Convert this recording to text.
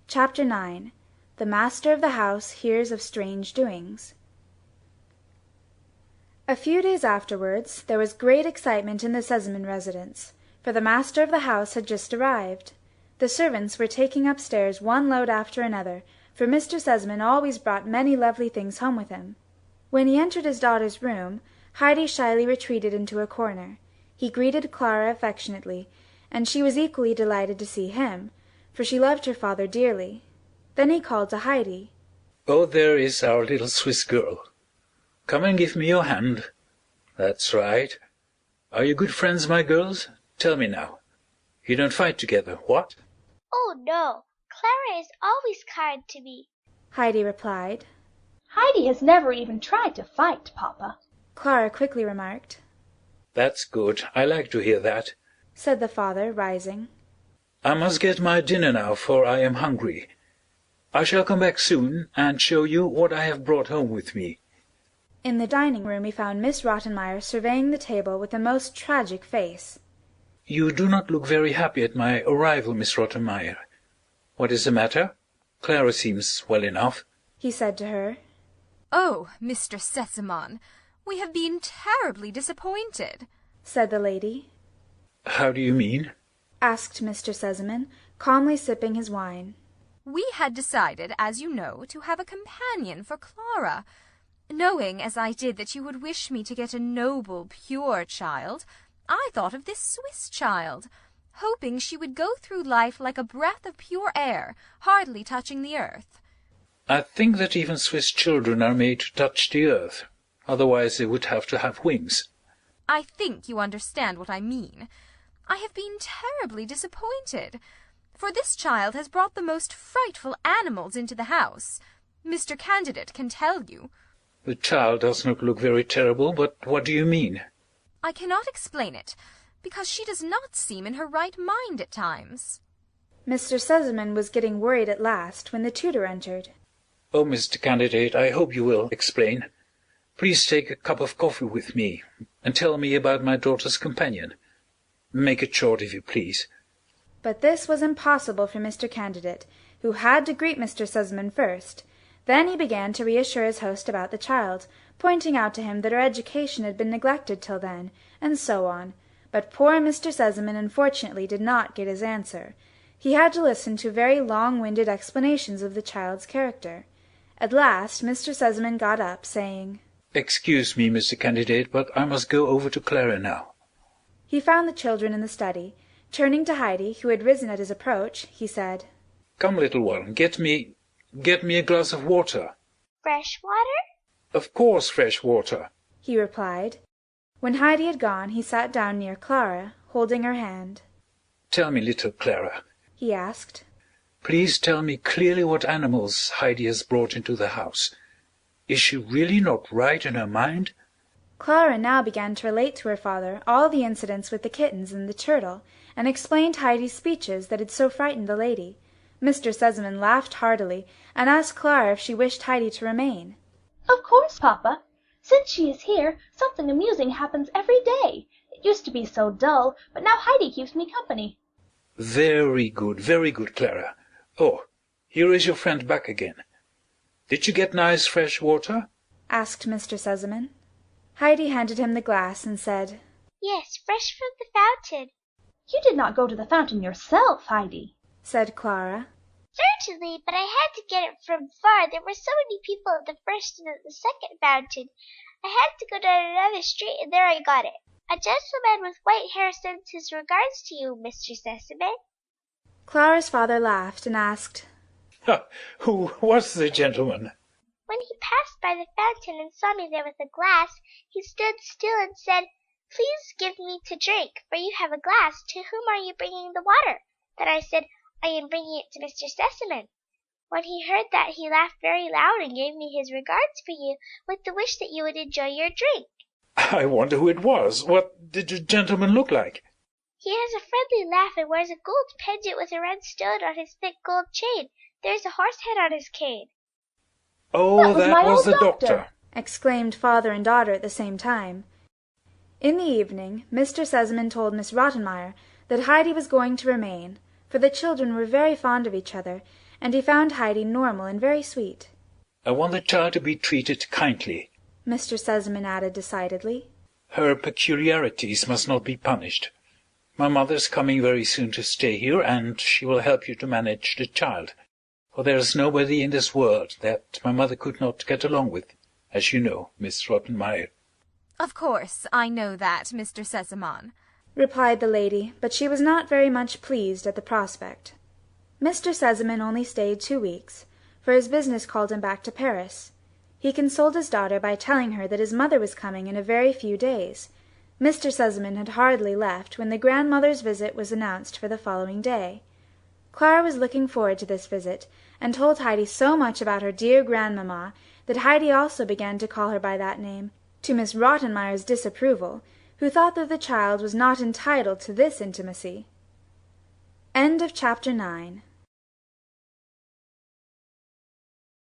Chapter 9. The master of the house hears of strange doings. A few days afterwards there was great excitement in the Sesamon residence, for the master of the house had just arrived. The servants were taking upstairs one load after another, for Mr. Sesamon always brought many lovely things home with him. When he entered his daughter's room, Heidi shyly retreated into a corner. He greeted Clara affectionately, and she was equally delighted to see him, for she loved her father dearly. Then he called to Heidi. "Oh, there is our little Swiss girl. Come and give me your hand. That's right. Are you good friends, my girls? Tell me now. You don't fight together, what?" "Oh, no. Clara is always kind to me," Heidi replied. "Heidi has never even tried to fight, Papa," Clara quickly remarked. "That's good. I like to hear that," said the father, rising. "I must get my dinner now, for I am hungry. I shall come back soon and show you what I have brought home with me." In the dining-room he found Miss Rottenmeier surveying the table with a most tragic face. "You do not look very happy at my arrival, Miss Rottenmeier. What is the matter? Clara seems well enough," he said to her. "Oh, Mr. Sesamon, we have been terribly disappointed," said the lady. "How do you mean?" asked Mr. Sesamon, calmly sipping his wine. "We had decided, as you know, to have a companion for Clara. Knowing, as I did, that you would wish me to get a noble, pure child, I thought of this Swiss child, hoping she would go through life like a breath of pure air, hardly touching the earth." "I think that even Swiss children are made to touch the earth. Otherwise they would have to have wings." "I think you understand what I mean. I have been terribly disappointed, for this child has brought the most frightful animals into the house. Mr. Candidate can tell you." "The child does not look very terrible, but what do you mean?" "I cannot explain it, because she does not seem in her right mind at times." Mr. Sesamon was getting worried at last when the tutor entered. "Oh, Mr. Candidate, I hope you will explain. Please take a cup of coffee with me, and tell me about my daughter's companion. Make it short, if you please." But this was impossible for Mr. Candidate, who had to greet Mr. Sesamon first. Then he began to reassure his host about the child, pointing out to him that her education had been neglected till then, and so on. But poor Mr. Sesamon unfortunately did not get his answer. He had to listen to very long-winded explanations of the child's character. At last Mr. Sesamon got up, saying, "Excuse me, Mr. Candidate, but I must go over to Clara now." He found the children in the study. Turning to Heidi, who had risen at his approach, he said, "Come, little one, get me a glass of water." "Fresh water?" "Of course, fresh water," he replied. When Heidi had gone, he sat down near Clara, holding her hand. "Tell me, little Clara," he asked. "please tell me clearly what animals Heidi has brought into the house. Is she really not right in her mind?" Clara now began to relate to her father all the incidents with the kittens and the turtle, and explained Heidi's speeches that had so frightened the lady. Mr. Sesamon laughed heartily, and asked Clara if she wished Heidi to remain. "Of course, Papa. Since she is here, something amusing happens every day. It used to be so dull, but now Heidi keeps me company." Very good, Clara. Oh, here is your friend back again. Did you get nice fresh water?" asked Mr. Sesamon. Heidi handed him the glass and said, "Yes, fresh from the fountain." "You did not go to the fountain yourself, Heidi," said Clara. "Certainly, but I had to get it from far. There were so many people at the first and at the second fountain. I had to go down another street, and there I got it. A gentleman with white hair sends his regards to you, Mr. Sesamon." Clara's father laughed and asked, "Who was the gentleman?" "When he passed by the fountain and saw me there with a glass, he stood still and said, 'Please give me to drink, for you have a glass. To whom are you bringing the water?' Then I said, 'I am bringing it to Mr. Sesamon.' When he heard that, he laughed very loud and gave me his regards for you, with the wish that you would enjoy your drink." "I wonder who it was. What did the gentleman look like?" "He has a friendly laugh and wears a gold pendant with a red stone on his thick gold chain. There is a horse head on his cane." "Oh, That was my old the doctor!" doctor. exclaimed father and daughter at the same time. In the evening Mr. Sesamon told Miss Rottenmeier that Heidi was going to remain, for the children were very fond of each other, and he found Heidi normal and very sweet. I want the child to be treated kindly, Mr. Sesemann added decidedly. Her peculiarities must not be punished. My mother's coming very soon to stay here, and she will help you to manage the child, for there is nobody in this world that my mother could not get along with, as you know, Miss Rottenmeier. Of course, I know that, Mr. Sesemann, replied the lady, but she was not very much pleased at the prospect. Mr. Sesemann only stayed 2 weeks, for his business called him back to Paris. He consoled his daughter by telling her that his mother was coming in a very few days. Mr. Sesemann had hardly left when the grandmother's visit was announced for the following day. Clara was looking forward to this visit, and told Heidi so much about her dear grandmamma that Heidi also began to call her by that name, to Miss Rottenmeier's disapproval, who thought that the child was not entitled to this intimacy. End of chapter 9.